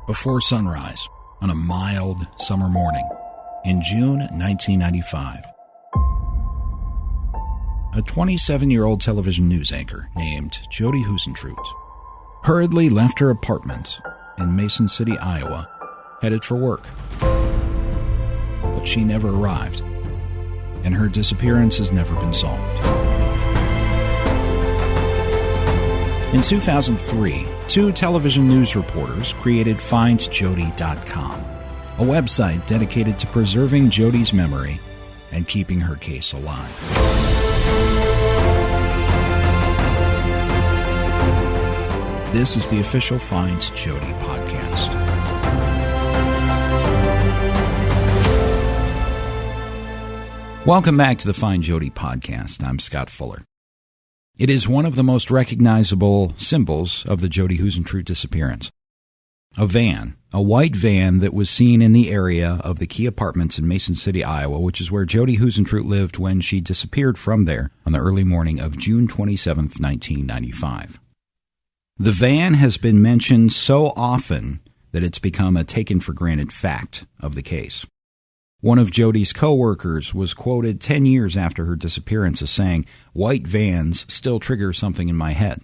before sunrise on a mild summer morning in June 1995. A 27-year-old television news anchor named Jodi Huisentruit hurriedly left her apartment in Mason City, Iowa, headed for work. But she never arrived, and her disappearance has never been solved. In 2003, two television news reporters created FindJodi.com, a website dedicated to preserving Jodi's memory and keeping her case alive. This is the official Find Jodi podcast. Welcome back to the Find Jodi podcast. I'm Scott Fuller. It is one of the most recognizable symbols of the Jodi Huisentruit disappearance. A van, a white van that was seen in the area of the Key Apartments in Mason City, Iowa, which is where Jodi Huisentruit lived when she disappeared from there on the early morning of June 27, 1995. The van has been mentioned so often that it's become a taken-for-granted fact of the case. One of Jodi's co-workers was quoted 10 years after her disappearance as saying, "White vans still trigger something in my head."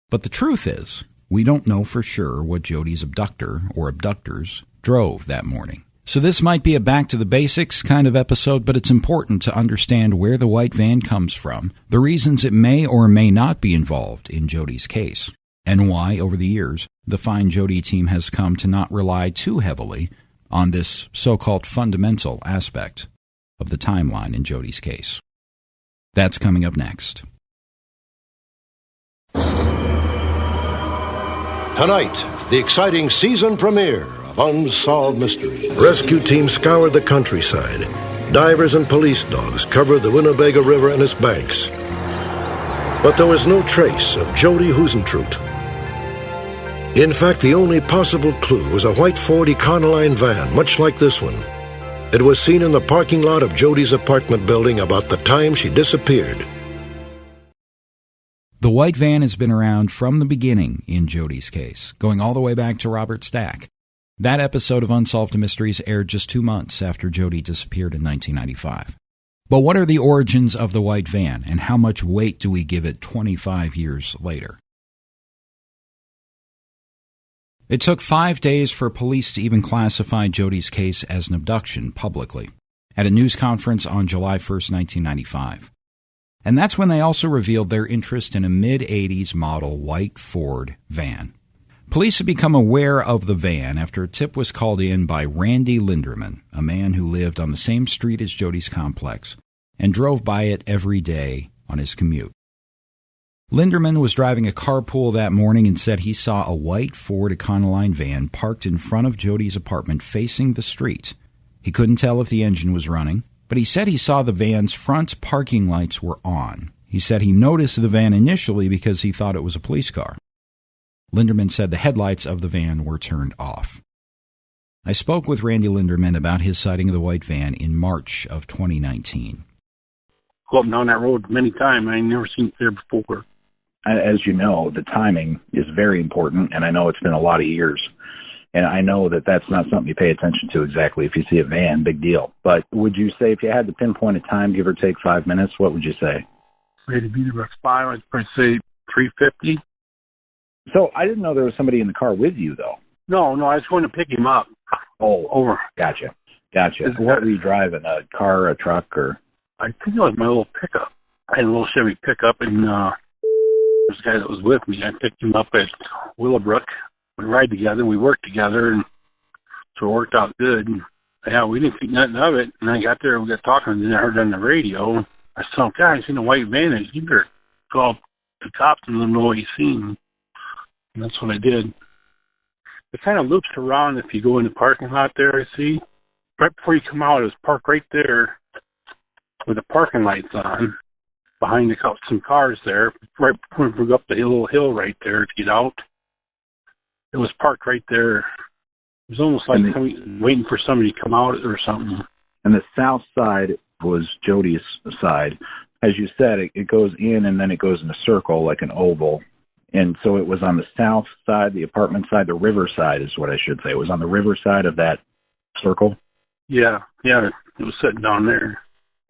But the truth is, we don't know for sure what Jodi's abductor or abductors drove that morning. So this might be a back-to-the-basics kind of episode, but it's important to understand where the white van comes from, the reasons it may or may not be involved in Jodi's case, and why, over the years, the Find Jodi team has come to not rely too heavily on this so-called fundamental aspect of the timeline in Jodi's case. That's coming up next. Tonight, the exciting season premiere of Unsolved Mysteries. Rescue teams scoured the countryside. Divers and police dogs covered the Winnebago River and its banks. But there was no trace of Jodi Huisentruit. In fact, the only possible clue was a white Ford Econoline van, much like this one. It was seen in the parking lot of Jodi's apartment building about the time she disappeared. The white van has been around from the beginning in Jodi's case, going all the way back to Robert Stack. That episode of Unsolved Mysteries aired just 2 months after Jodi disappeared in 1995. But what are the origins of the white van, and how much weight do we give it 25 years later? It took 5 days for police to even classify Jodi's case as an abduction publicly, at a news conference on July 1st, 1995. And that's when they also revealed their interest in a mid-'80s model white Ford van. Police had become aware of the van after a tip was called in by Randy Linderman, a man who lived on the same street as Jodi's complex, and drove by it every day on his commute. Linderman was driving a carpool that morning and said he saw a white Ford Econoline van parked in front of Jodi's apartment facing the street. He couldn't tell if the engine was running, but he said he saw the van's front parking lights were on. He said he noticed the van initially because he thought it was a police car. Linderman said the headlights of the van were turned off. I spoke with Randy Linderman about his sighting of the white van in March of 2019. Go up and down that road many times. I ain't never seen it there before. As you know, the timing is very important, and I know it's been a lot of years. And I know that that's not something you pay attention to exactly. If you see a van, big deal. But would you say if you had to pinpoint a time, give or take 5 minutes, what would you say? Ready to be there at 5, I'd probably say 3:50. So I didn't know there was somebody in the car with you, though. No, I was going to pick him up. Oh, over. Gotcha. What were you driving, a car, a truck, or? I think it was my little pickup. I had a little Chevy pickup, and this guy that was with me, I picked him up at Willowbrook. We ride together, we work together, and so it worked out good. And, yeah, we didn't think nothing of it. And I got there, we got talking, and then I heard on the radio, I saw, "Guys, in a white van, you better call the cops and let them know what you seen." And that's what I did. It kind of loops around if you go in the parking lot there, I see. Right before you come out, it was parked right there with the parking lights on, behind some cars there, right before we go up the little hill right there to get out. It was parked right there. It was almost like waiting for somebody to come out or something. And the south side was Jodi's side. As you said, it goes in and then it goes in a circle like an oval. And so it was on the south side, the apartment side, the river side is what I should say. It was on the river side of that circle? Yeah, it was sitting down there.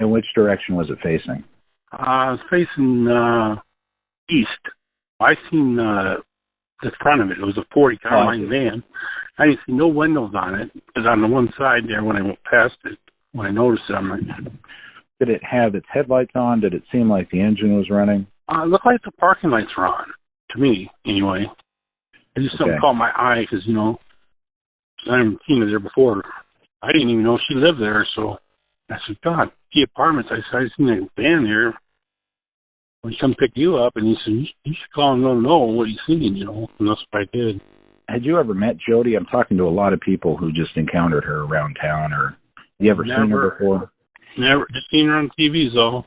In which direction was it facing? I was facing east. I seen the front of it. It was a 40 Carline van. I didn't see no windows on it. It was on the one side there when I went past it. When I noticed it, I'm like... Did it have its headlights on? Did it seem like the engine was running? It looked like the parking lights were on, to me, anyway. It just something caught my eye because, I haven't seen her there before. I didn't even know she lived there, so I said, God, the apartments. I said, I seen a van here. When he come pick you up, and he said, you should call and let him know what he's seen, and that's what I did. Had you ever met Jodi? I'm talking to a lot of people who just encountered her around town, or you ever seen her before? Never, just seen her on TV, though.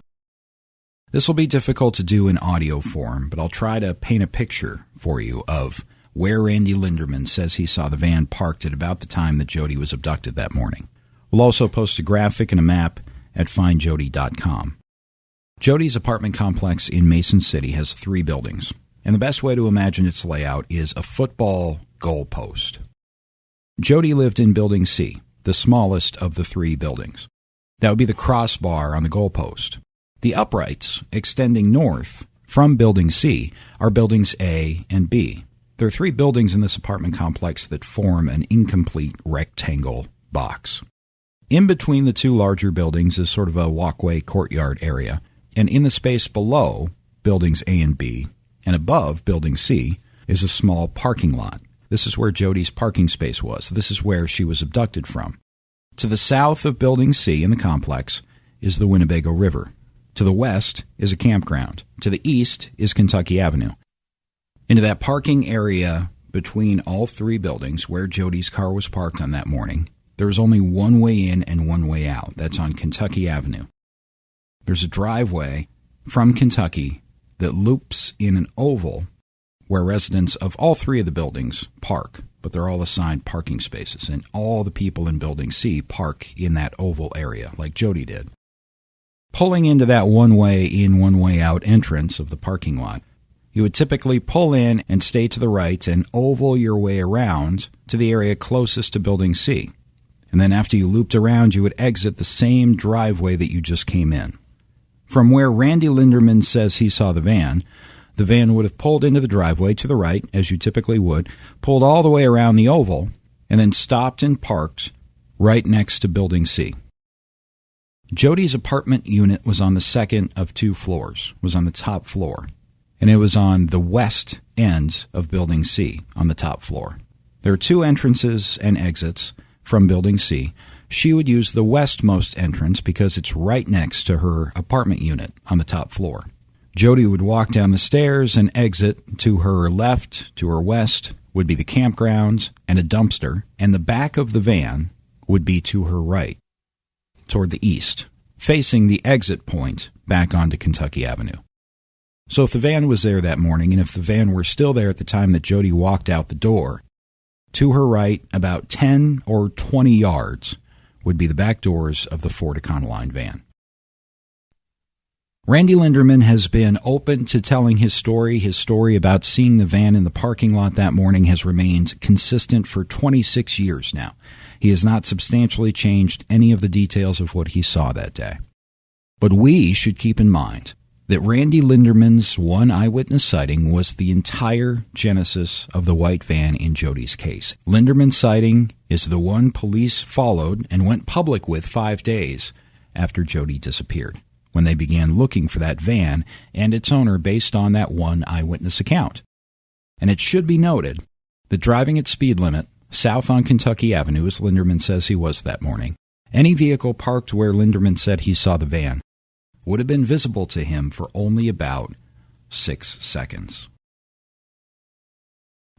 This will be difficult to do in audio form, but I'll try to paint a picture for you of where Randy Linderman says he saw the van parked at about the time that Jodi was abducted that morning. We'll also post a graphic and a map at FindJodi.com. Jodi's apartment complex in Mason City has 3 buildings, and the best way to imagine its layout is a football goalpost. Jodi lived in Building C, the smallest of the 3 buildings. That would be the crossbar on the goalpost. The uprights extending north from Building C are Buildings A and B. There are 3 buildings in this apartment complex that form an incomplete rectangle box. In between the 2 larger buildings is sort of a walkway courtyard area, and in the space below Buildings A and B, and above Building C, is a small parking lot. This is where Jodi's parking space was. This is where she was abducted from. To the south of Building C in the complex is the Winnebago River. To the west is a campground. To the east is Kentucky Avenue. Into that parking area between all 3 buildings where Jodi's car was parked on that morning, there is only one way in and one way out. That's on Kentucky Avenue. There's a driveway from Kentucky that loops in an oval where residents of all 3 of the buildings park, but they're all assigned parking spaces, and all the people in Building C park in that oval area, like Jodi did. Pulling into that one-way in, one-way out entrance of the parking lot, you would typically pull in and stay to the right and oval your way around to the area closest to Building C. And then after you looped around, you would exit the same driveway that you just came in. From where Randy Linderman says he saw the van would have pulled into the driveway to the right, as you typically would, pulled all the way around the oval, and then stopped and parked right next to Building C. Jodi's apartment unit was on the second of 2 floors, was on the top floor, and it was on the west end of Building C on the top floor. There are 2 entrances and exits from Building C. She would use the westmost entrance because it's right next to her apartment unit on the top floor. Jodi would walk down the stairs and exit. To her left, to her west, would be the campground and a dumpster, and the back of the van would be to her right, toward the east, facing the exit point back onto Kentucky Avenue. So if the van was there that morning, and if the van were still there at the time that Jodi walked out the door, to her right, about 10 or 20 yards, would be the back doors of the Ford Econoline van. Randy Linderman has been open to telling his story. His story about seeing the van in the parking lot that morning has remained consistent for 26 years now. He has not substantially changed any of the details of what he saw that day. But we should keep in mind that Randy Linderman's one eyewitness sighting was the entire genesis of the white van in Jodi's case. Linderman's sighting is the one police followed and went public with 5 days after Jodi disappeared, when they began looking for that van and its owner based on that one eyewitness account. And it should be noted that driving at speed limit south on Kentucky Avenue, as Linderman says he was that morning, any vehicle parked where Linderman said he saw the van would have been visible to him for only about 6 seconds.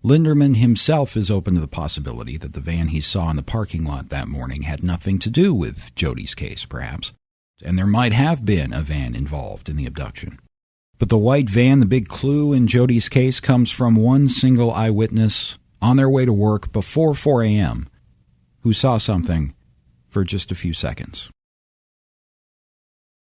Linderman himself is open to the possibility that the van he saw in the parking lot that morning had nothing to do with Jodi's case, perhaps, and there might have been a van involved in the abduction. But the white van, the big clue in Jodi's case, comes from one single eyewitness on their way to work before 4 a.m. who saw something for just a few seconds.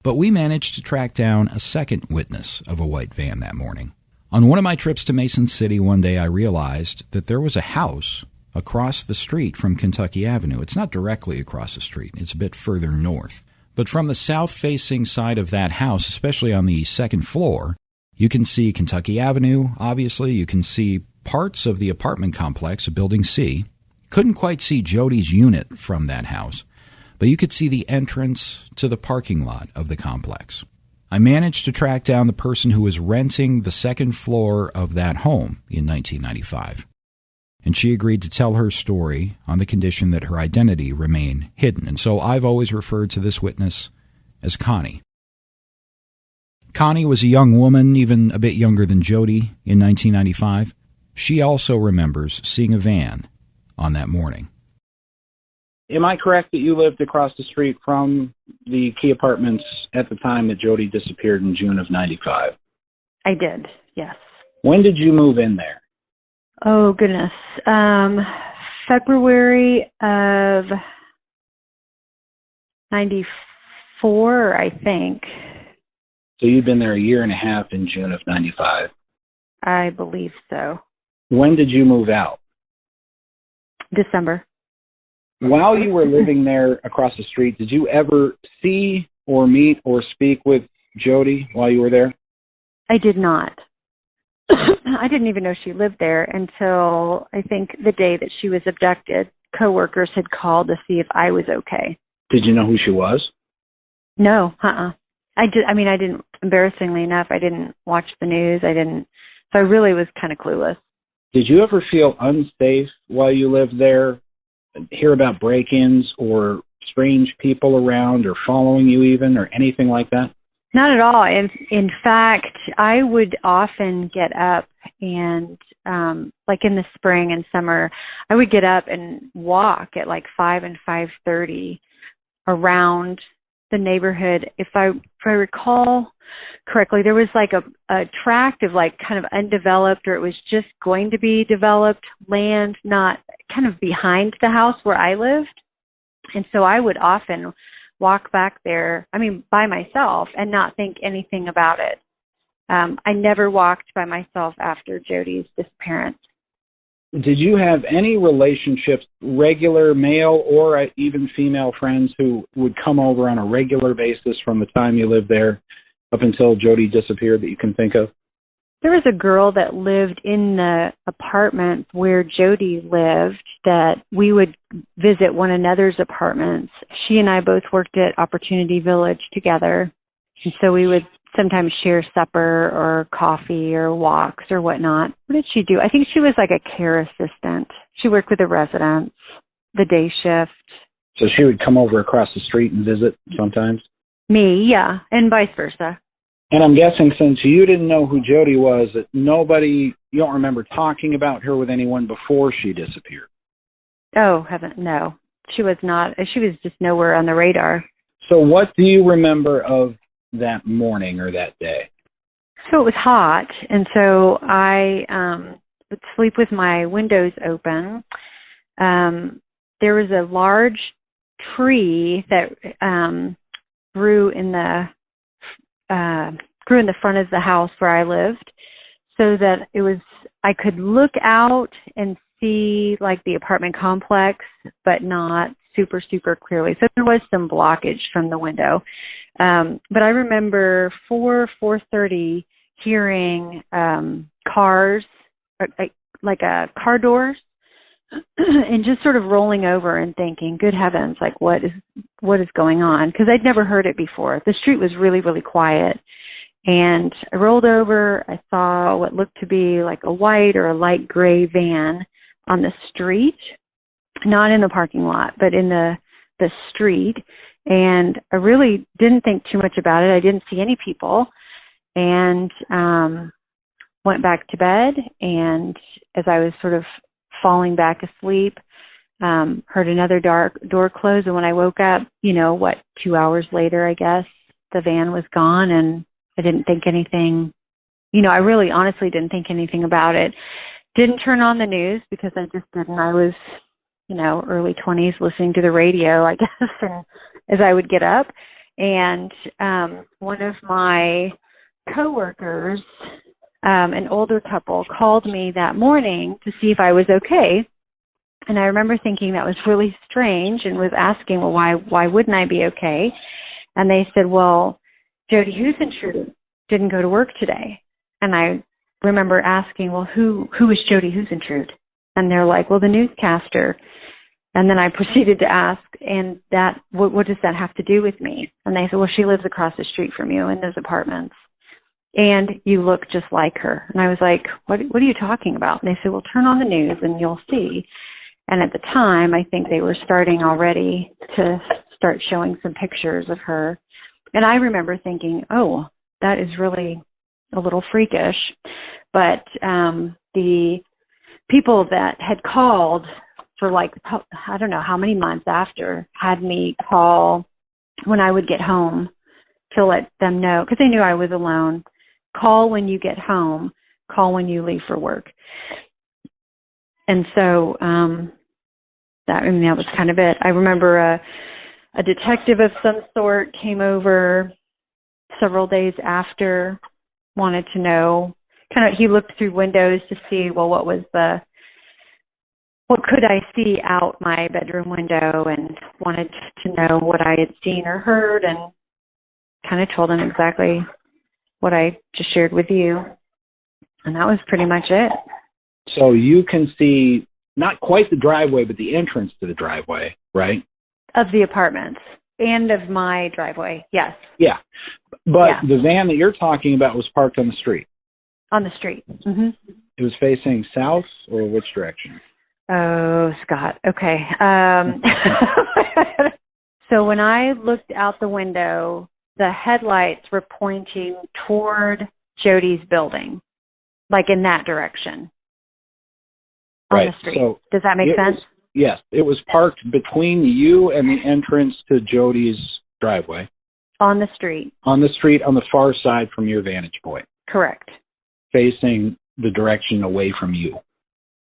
But we managed to track down a second witness of a white van that morning. On one of my trips to Mason City one day, I realized that there was a house across the street from Kentucky Avenue. It's not directly across the street. It's a bit further north. But from the south-facing side of that house, especially on the second floor, you can see Kentucky Avenue, obviously. You can see parts of the apartment complex, Building C. Couldn't quite see Jodi's unit from that house, but you could see the entrance to the parking lot of the complex. I managed to track down the person who was renting the second floor of that home in 1995, and she agreed to tell her story on the condition that her identity remain hidden. And so I've always referred to this witness as Connie. Connie was a young woman, even a bit younger than Jodi, in 1995. She also remembers seeing a van on that morning. Am I correct that you lived across the street from the Key Apartments at the time that Jodi disappeared in June of 95? I did, yes. When did you move in there? Oh, goodness. February of 94, I think. So you'd been there a year and a half in June of 95. I believe so. When did you move out? December. While you were living there across the street, did you ever see or meet or speak with Jodi while you were there? I did not. I didn't even know she lived there until I think the day that she was abducted. Coworkers had called to see if I was okay. Did you know who she was? No, I didn't, embarrassingly enough, I didn't watch the news. So I really was kind of clueless. Did you ever feel unsafe while you lived there? Hear about break-ins or strange people around or following you even or anything like that? Not at all. In fact, I would often get up and, like in the spring and summer, I would get up and walk at like 5 and 5:30 around the neighborhood. If I recall correctly, there was like a tract of like kind of undeveloped, or it was just going to be developed land, not kind of behind the house where I lived. And so I would often walk back there, by myself and not think anything about it. I never walked by myself after Jodi's disappearance. Did you have any relationships, regular male or even female friends who would come over on a regular basis from the time you lived there up until Jodi disappeared that you can think of? There was a girl that lived in the apartment where Jodi lived that we would visit one another's apartments. She and I both worked at Opportunity Village together, and so we would sometimes share supper or coffee or walks or whatnot. What did she do? I think she was like a care assistant. She worked with the residents, the day shift. So she would come over across the street and visit sometimes? Me, yeah, and vice versa. And I'm guessing since you didn't know who Jodi was, that you don't remember talking about her with anyone before she disappeared? Oh, heaven, no. She was not. She was just nowhere on the radar. So what do you remember of that morning or that day? So it was hot, and so I would sleep with my windows open. There was a large tree that grew in the front of the house where I lived, so that I could look out and see like the apartment complex, but not super, super clearly. So there was some blockage from the window. But I remember 4:30 hearing cars, like car doors, and just sort of rolling over and thinking, good heavens, like what is going on? Because I'd never heard it before. The street was really, really quiet. And I rolled over. I saw what looked to be like a white or a light gray van on the street, not in the parking lot, but in the street. And I really didn't think too much about it. I didn't see any people, and went back to bed. And as I was sort of falling back asleep, heard another door close. And when I woke up, 2 hours later, I guess, the van was gone, and I didn't think anything, I really honestly didn't think anything about it. Didn't turn on the news because I just didn't. I was, early 20s listening to the radio, I guess, and as I would get up. And one of my coworkers an older couple called me that morning to see if I was okay. And I remember thinking that was really strange and was asking, well, why wouldn't I be okay? And they said, well, Jodi Huisentruit didn't go to work today. And I remember asking, well, who is Jodi Huisentruit? And they're like, well, the newscaster. And then I proceeded to ask, and that, what does that have to do with me? And they said, well, she lives across the street from you in those apartments. And you look just like her. And I was like, what are you talking about? And they said, well, turn on the news and you'll see. And at the time, I think they were starting already to start showing some pictures of her. And I remember thinking, oh, that is really a little freakish. But the people that had called for like, I don't know how many months after, had me call when I would get home to let them know, because they knew I was alone. Call when you get home, call when you leave for work. And so that was kind of it. I remember a detective of some sort came over several days after, wanted to know, he looked through windows to see, well, what could I see out my bedroom window, and wanted to know what I had seen or heard, and kind of told him exactly what I just shared with you. And that was pretty much it. So you can see not quite the driveway, but the entrance to the driveway, right? Of the apartments and of my driveway, yes. Yeah. But the van that you're talking about was parked on the street. On the street. Mm-hmm. It was facing south, or which direction? Oh, Scott. Okay. So when I looked out the window, the headlights were pointing toward Jodi's building, like in that direction. On the street. So does that make sense? Yes. It was parked between you and the entrance to Jodi's driveway. On the street. On the street, on the far side from your vantage point. Correct. Facing the direction away from you.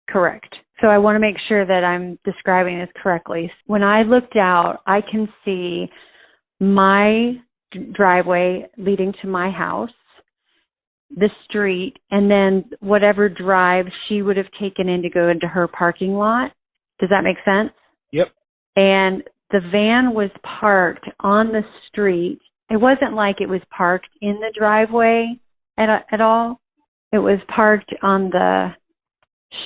Correct. So I want to make sure that I'm describing this correctly. When I looked out, I can see my driveway leading to my house, the street, and then whatever drive she would have taken in to go into her parking lot. Does that make sense? Yep. And the van was parked on the street. It wasn't like it was parked in the driveway at all. It was parked on the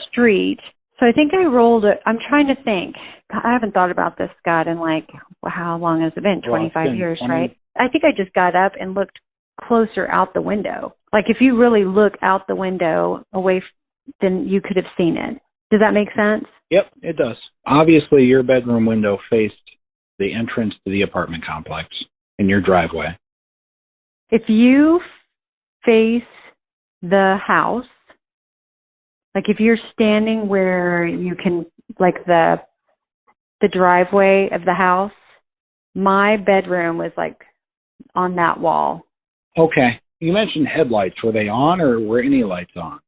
street. So I think I rolled it. I'm trying to think. I haven't thought about this, Scott, in how long has it been? 25 years, right? I think I just got up and looked closer out the window. Like if you really look out the window away, then you could have seen it. Does that make sense? Yep, it does. Obviously, your bedroom window faced the entrance to the apartment complex in your driveway. If you face the house, like if you're standing where you can, like the driveway of the house, my bedroom was like on that wall. Okay. You mentioned headlights. Were they on, or were any lights on?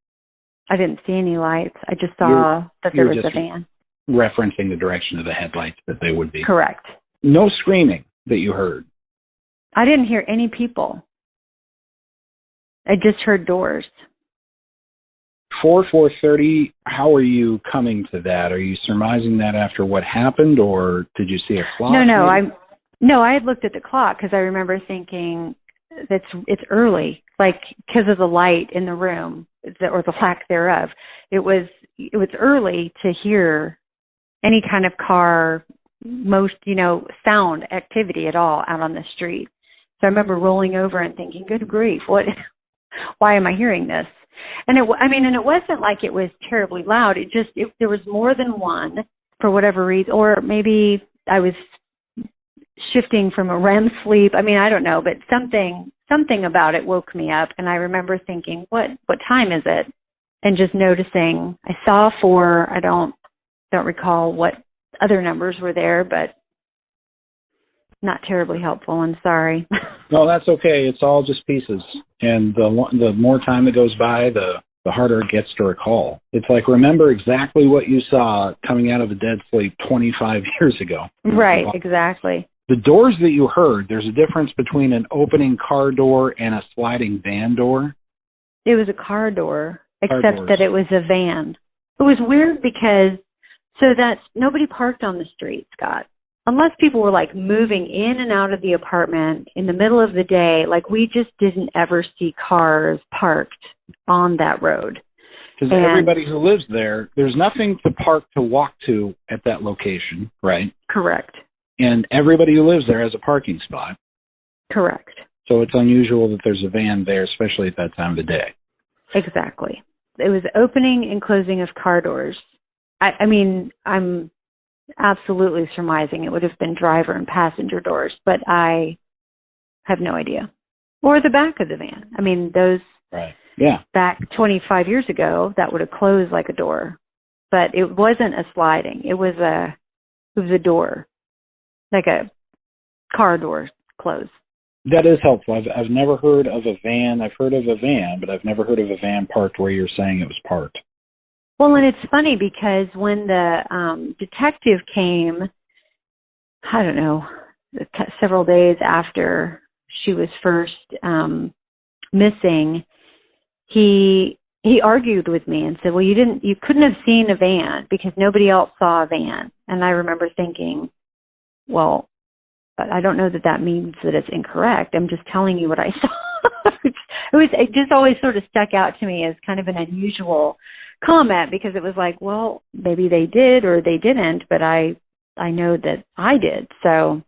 I didn't see any lights. I just saw that there was a van. Referencing the direction of the headlights that they would be. Correct. No screaming that you heard. I didn't hear any people. I just heard doors. 4:30, how are you coming to that? Are you surmising that after what happened, or did you see a clock? No, I had looked at the clock because I remember thinking it's early, like because of the light in the room or the lack thereof. It was early to hear any kind of car, sound activity at all out on the street. So I remember rolling over and thinking, good grief, why am I hearing this? And it wasn't like it was terribly loud. There was more than one for whatever reason, or maybe I was shifting from a REM sleep. I don't know, but something about it woke me up. And I remember thinking, what time is it? And just noticing, I saw 4. I don't recall what other numbers were there, but not terribly helpful. I'm sorry. No, that's okay. It's all just pieces. And the more time that goes by, the harder it gets to recall. It's like, remember exactly what you saw coming out of a dead sleep 25 years ago. Right, exactly. The doors that you heard, there's a difference between an opening car door and a sliding van door. It was a car door, Car except doors. that it was a van. It was weird because nobody parked on the street, Scott. Unless people were like moving in and out of the apartment in the middle of the day, like we just didn't ever see cars parked on that road. Because everybody who lives there, there's nothing to park to walk to at that location, right? Correct. And everybody who lives there has a parking spot. Correct. So it's unusual that there's a van there, especially at that time of the day. Exactly. It was opening and closing of car doors. I mean, I'm absolutely surmising it would have been driver and passenger doors, but I have no idea. Or the back of the van. I mean, those Right. Yeah. back 25 years ago, that would have closed like a door. But it wasn't a sliding. It was a door, like a car door close. That is helpful. I've never heard of a van. I've heard of a van, but I've never heard of a van parked where you're saying it was parked. Well, and it's funny because when the detective came, I don't know, several days after she was first missing, he argued with me and said, well, you couldn't have seen a van because nobody else saw a van. And I remember thinking, well, I don't know that means that it's incorrect. I'm just telling you what I saw. It just always sort of stuck out to me as kind of an unusual comment because it was like, well, maybe they did or they didn't, but I know that I did. So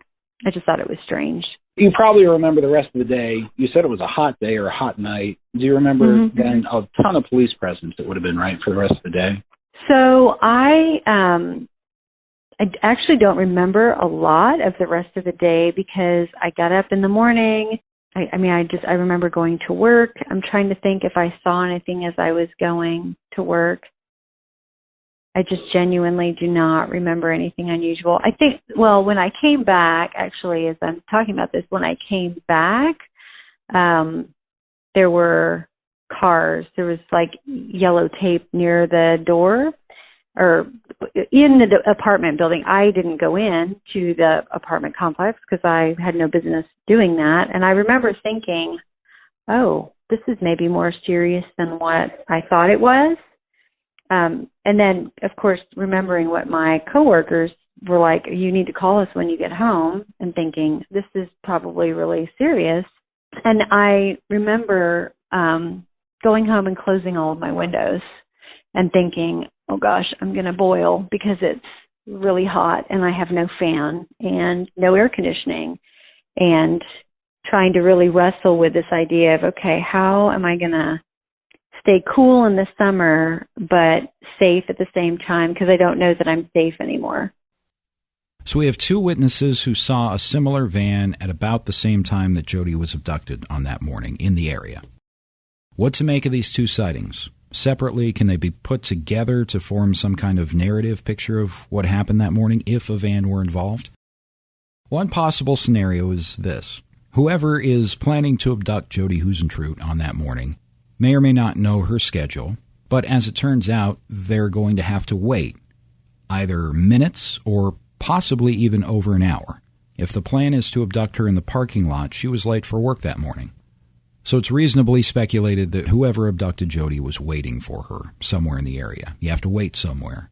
I just thought it was strange. You probably remember the rest of the day. You said it was a hot day or a hot night. Do you remember then a ton of police presence that would have been right for the rest of the day? So I actually don't remember a lot of the rest of the day because I got up in the morning. I remember going to work. I'm trying to think if I saw anything as I was going to work. I just genuinely do not remember anything unusual. I think, well, when I came back, actually, as I'm talking about this, when I came back, there were cars. There was like yellow tape near the door or in the apartment building. I didn't go in to the apartment complex because I had no business doing that. And I remember thinking, oh, this is maybe more serious than what I thought it was. And then, of course, remembering what my coworkers were like, you need to call us when you get home, and thinking, this is probably really serious. And I remember going home and closing all of my windows and thinking, oh gosh, I'm going to boil because it's really hot and I have no fan and no air conditioning, and trying to really wrestle with this idea of, okay, how am I going to stay cool in the summer but safe at the same time, because I don't know that I'm safe anymore. So we have two witnesses who saw a similar van at about the same time that Jodi was abducted on that morning in the area. What to make of these two sightings? Separately, can they be put together to form some kind of narrative picture of what happened that morning if a van were involved? One possible scenario is this. Whoever is planning to abduct Jodi Huisentruit on that morning may or may not know her schedule, but as it turns out, they're going to have to wait either minutes or possibly even over an hour. If the plan is to abduct her in the parking lot, she was late for work that morning. So it's reasonably speculated that whoever abducted Jodi was waiting for her somewhere in the area. You have to wait somewhere.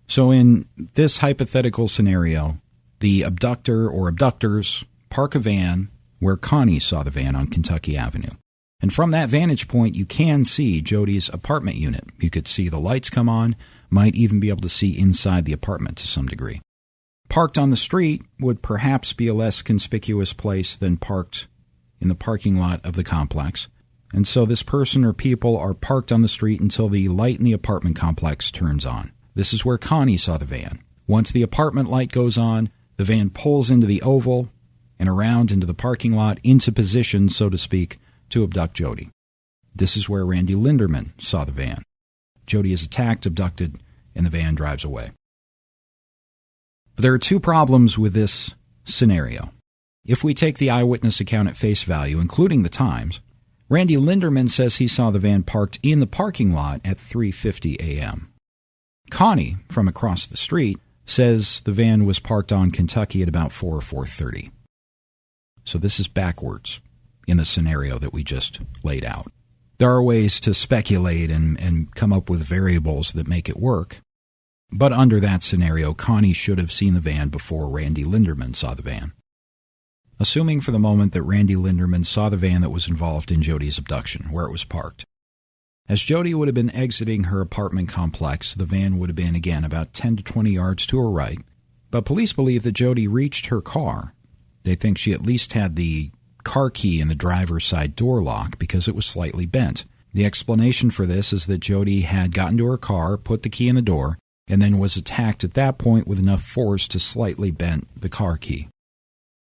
So in this hypothetical scenario, the abductor or abductors park a van where Connie saw the van on Kentucky Avenue. And from that vantage point, you can see Jodi's apartment unit. You could see the lights come on, might even be able to see inside the apartment to some degree. Parked on the street would perhaps be a less conspicuous place than parked in the parking lot of the complex. And so this person or people are parked on the street until the light in the apartment complex turns on. This is where Connie saw the van. Once the apartment light goes on, the van pulls into the oval and around into the parking lot, into position, so to speak, to abduct Jodi. This is where Randy Linderman saw the van. Jodi is attacked, abducted, and the van drives away. But there are two problems with this scenario. If we take the eyewitness account at face value, including the times, Randy Linderman says he saw the van parked in the parking lot at 3:50 a.m. Connie, from across the street, says the van was parked on Kentucky at about 4 or 4:30. So this is backwards in the scenario that we just laid out. There are ways to speculate and come up with variables that make it work. But under that scenario, Connie should have seen the van before Randy Linderman saw the van. Assuming for the moment that Randy Linderman saw the van that was involved in Jodi's abduction, where it was parked. As Jodi would have been exiting her apartment complex, the van would have been, again, about 10 to 20 yards to her right. But police believe that Jodi reached her car. They think she at least had the car key in the driver's side door lock because it was slightly bent. The explanation for this is that Jodi had gotten to her car, put the key in the door, and then was attacked at that point with enough force to slightly bend the car key.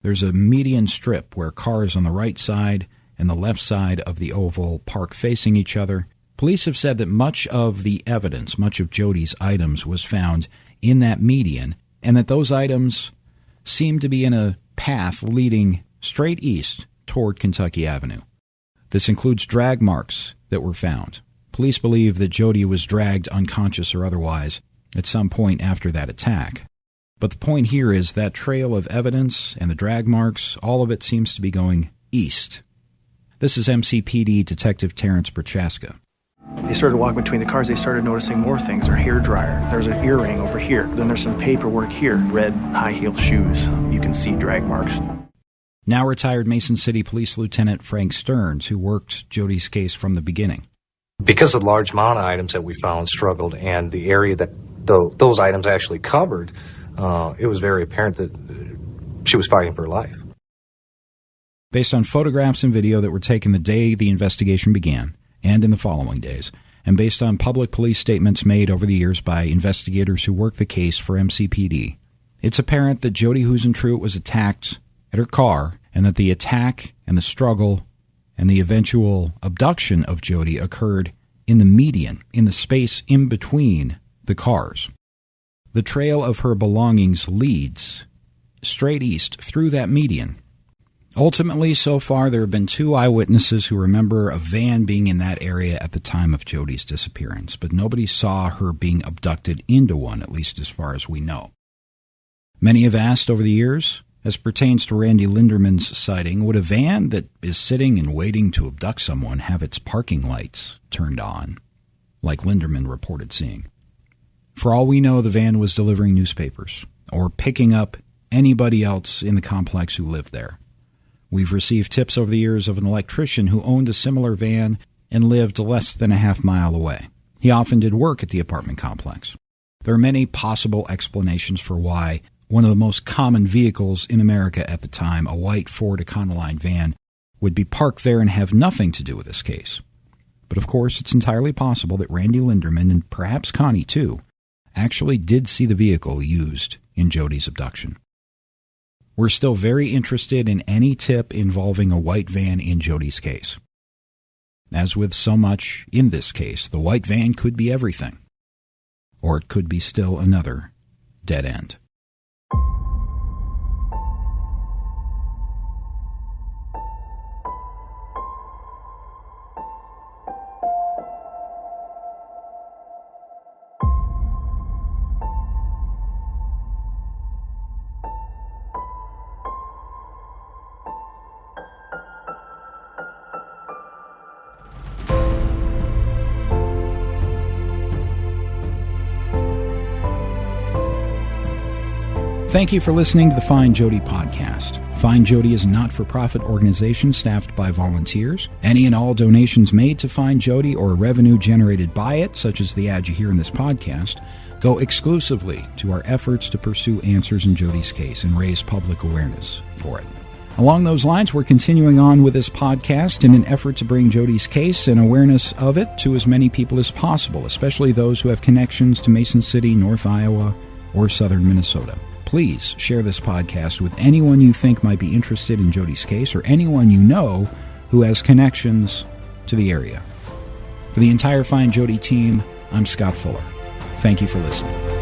There's a median strip where cars on the right side and the left side of the oval park facing each other. Police have said that much of the evidence, much of Jodi's items, was found in that median, and that those items seem to be in a path leading straight east toward Kentucky Avenue. This includes drag marks that were found. Police believe that Jodi was dragged unconscious or otherwise at some point after that attack. But the point here is that trail of evidence and the drag marks, all of it seems to be going east. This is MCPD Detective Terrence Prochaska. They started walking between the cars. They started noticing more things. Their hair dryer. There's an earring over here. Then there's some paperwork here. Red high-heeled shoes. You can see drag marks. Now retired Mason City Police Lieutenant Frank Stearns, who worked Jodi's case from the beginning. Because of the large amount of items that we found struggled and the area that those items actually covered, it was very apparent that she was fighting for her life. Based on photographs and video that were taken the day the investigation began and in the following days, and based on public police statements made over the years by investigators who worked the case for MCPD, it's apparent that Jodi Huisentruit was attacked at her car and that the attack and the struggle and the eventual abduction of Jodi occurred in the median, in the space in between the cars. The trail of her belongings leads straight east through that median. Ultimately, so far, there have been 2 eyewitnesses who remember a van being in that area at the time of Jodi's disappearance, but nobody saw her being abducted into one, at least as far as we know. Many have asked over the years, as pertains to Randy Linderman's sighting, would a van that is sitting and waiting to abduct someone have its parking lights turned on, like Linderman reported seeing? For all we know, the van was delivering newspapers or picking up anybody else in the complex who lived there. We've received tips over the years of an electrician who owned a similar van and lived less than a half mile away. He often did work at the apartment complex. There are many possible explanations for why one of the most common vehicles in America at the time, a white Ford Econoline van, would be parked there and have nothing to do with this case. But of course, it's entirely possible that Randy Linderman, and perhaps Connie too, actually did see the vehicle used in Jodi's abduction. We're still very interested in any tip involving a white van in Jodi's case. As with so much in this case, the white van could be everything. Or it could be still another dead end. Thank you for listening to the FindJodi podcast. FindJodi is a not-for-profit organization staffed by volunteers. Any and all donations made to FindJodi or revenue generated by it, such as the ad you hear in this podcast, go exclusively to our efforts to pursue answers in Jodi's case and raise public awareness for it. Along those lines, we're continuing on with this podcast in an effort to bring Jodi's case and awareness of it to as many people as possible, especially those who have connections to Mason City, North Iowa, or southern Minnesota. Please share this podcast with anyone you think might be interested in Jodi's case or anyone you know who has connections to the area. For the entire FindJodi team, I'm Scott Fuller. Thank you for listening.